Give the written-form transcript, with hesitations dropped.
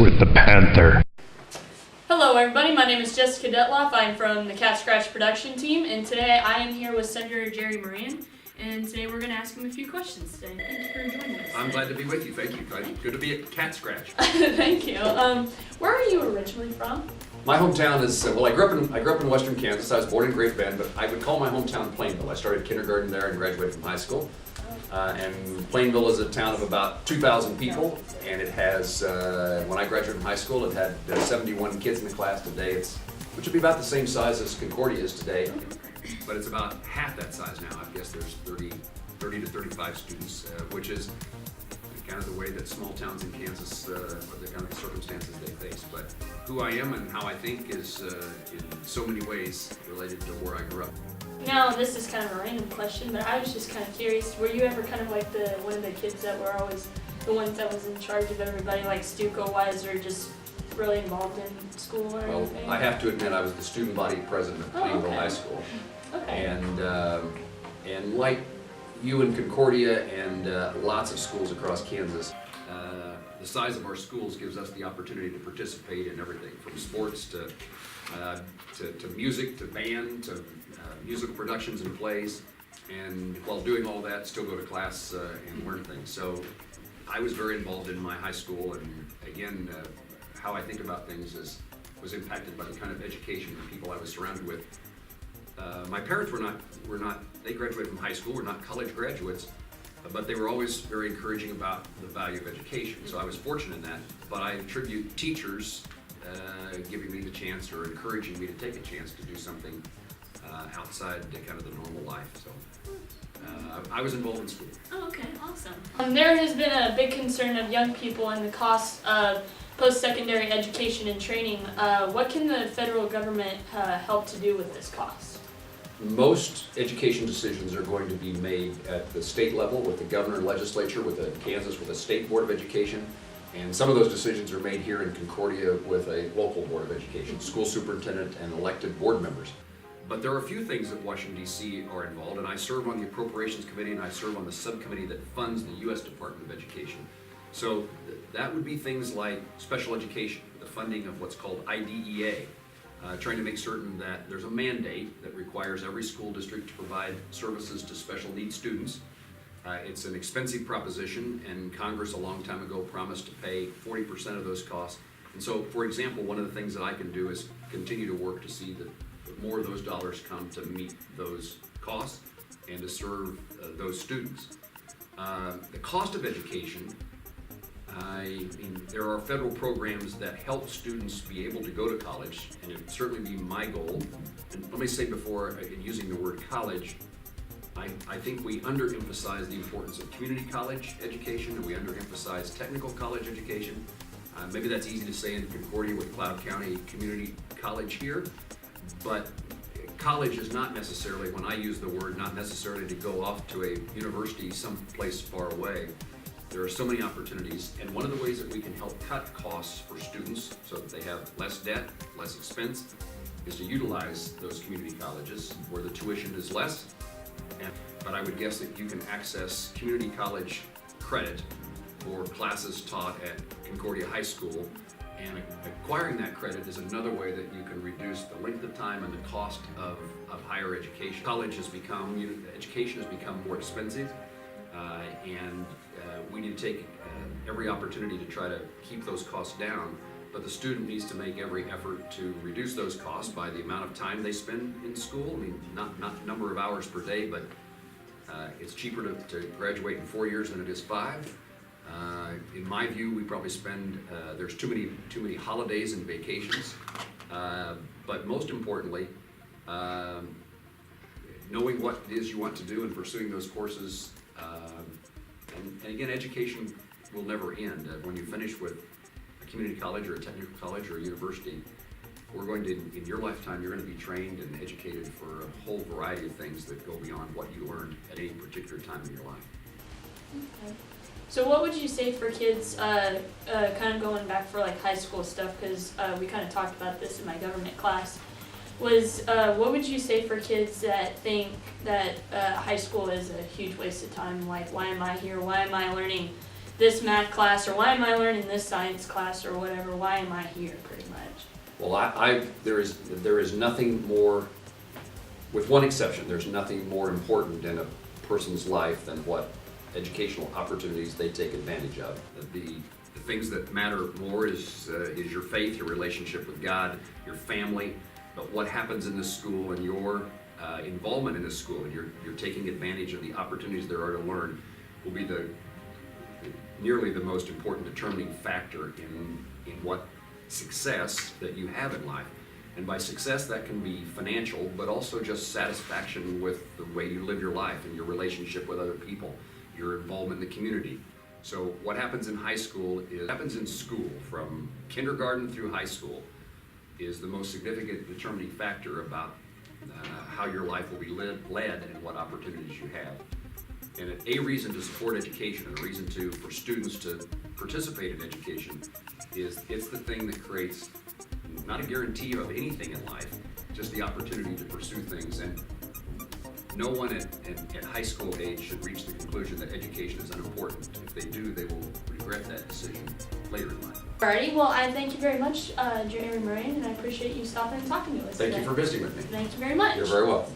with the Panther. Hello everybody, my name is Jessica Dethloff. I'm from the Cat Scratch production team, and today I am here with Senator Jerry Moran, and today we're going to ask him a few questions today. Thank you for joining us. I'm glad to be with you, thank you. Good to be at Cat Scratch. Thank you. Where are you originally from? My hometown is, well, I grew up in western Kansas. I was born in Great Bend, but I would call my hometown Plainville. I started kindergarten there and graduated from high school. And Plainville is a town of about 2,000 people, and it has, when I graduated from high school, it had 71 kids in the class. Today which would be about the same size as Concordia is today, but it's about half that size now. I guess there's 30 to 35 students, which is kind of the way that small towns in Kansas, or the kind of circumstances they face. But who I am and how I think is in so many ways related to where I grew up. Now, this is kind of a random question, but I was just kind of curious, were you ever kind of like one of the kids that were always the ones that was in charge of everybody, like Stuco-wise, or just really involved in school or anything? I have to admit I was the student body president of Plainville High School. Okay. And like you in Concordia and lots of schools across Kansas, the size of our schools gives us the opportunity to participate in everything from sports to music to band to musical productions and plays, and while doing all that, still go to class and learn things. So I was very involved in my high school, and again, how I think about things was impacted by the kind of education and people I was surrounded with. My parents were not, they graduated from high school, were not college graduates, but they were always very encouraging about the value of education. So I was fortunate in that, but I attribute teachers giving me the chance or encouraging me to take a chance to do something outside kind of the normal life. So I was involved in school. Oh, okay, awesome. There has been a big concern of young people and the cost of post-secondary education and training. What can the federal government help to do with this cost? Most education decisions are going to be made at the state level with the governor and legislature, Kansas with a state board of education. And some of those decisions are made here in Concordia with a local board of education, school superintendent and elected board members. But there are a few things that Washington, D.C. are involved, and I serve on the Appropriations Committee and I serve on the subcommittee that funds the U.S. Department of Education. So that would be things like special education, the funding of what's called IDEA, trying to make certain that there's a mandate that requires every school district to provide services to special needs students. It's an expensive proposition, and Congress a long time ago promised to pay 40% of those costs. And so, for example, one of the things that I can do is continue to work to see that more of those dollars come to meet those costs and to serve those students. The cost of education, I mean, there are federal programs that help students be able to go to college, and it would certainly be my goal. And let me say before, in using the word college, I think we underemphasize the importance of community college education, and we underemphasize technical college education. Maybe that's easy to say in Concordia with Cloud County Community College here, but college is not necessarily, when I use the word, not necessarily to go off to a university someplace far away. There are so many opportunities, and one of the ways that we can help cut costs for students so that they have less debt, less expense, is to utilize those community colleges where the tuition is less. But I would guess that you can access community college credit for classes taught at Concordia High School, and acquiring that credit is another way that you can reduce the length of time and the cost of higher education. Education has become more expensive, and we need to take every opportunity to try to keep those costs down, but the student needs to make every effort to reduce those costs by the amount of time they spend in school. I mean, not number of hours per day, but it's cheaper to graduate in 4 years than it is 5. In my view, we probably spend, there's too many holidays and vacations, but most importantly, knowing what it is you want to do and pursuing those courses, and again, education will never end. When you finish with a community college or a technical college or a university, we're going to, in your lifetime, you're going to be trained and educated for a whole variety of things that go beyond what you learned at any particular time in your life. Okay. So what would you say for kids, kind of going back for like high school stuff, because we kind of talked about this in my government class, was what would you say for kids that think that high school is a huge waste of time? Like, why am I here? Why am I learning this math class, or why am I learning this science class, or whatever, why am I here, pretty much. Well, there is nothing more, with one exception, there's nothing more important in a person's life than what educational opportunities they take advantage of. The things that matter more is your faith, your relationship with God, your family, but what happens in this school and your involvement in this school, and you're taking advantage of the opportunities there are to learn, will be nearly the most important determining factor in what success that you have in life. And by success, that can be financial, but also just satisfaction with the way you live your life and your relationship with other people, your involvement in the community. So what happens in high school happens in school, from kindergarten through high school, is the most significant determining factor about how your life will be led and what opportunities you have. And a reason to support education, and a reason for students to participate in education, is it's the thing that creates not a guarantee of anything in life, just the opportunity to pursue things. And no one at high school age should reach the conclusion that education is unimportant. If they do, they will regret that decision later in life. Alrighty, well, I thank you very much, Jerry Moran, and I appreciate you stopping and talking to us Thank today. you for visiting with me. Thank you very much. You're very welcome.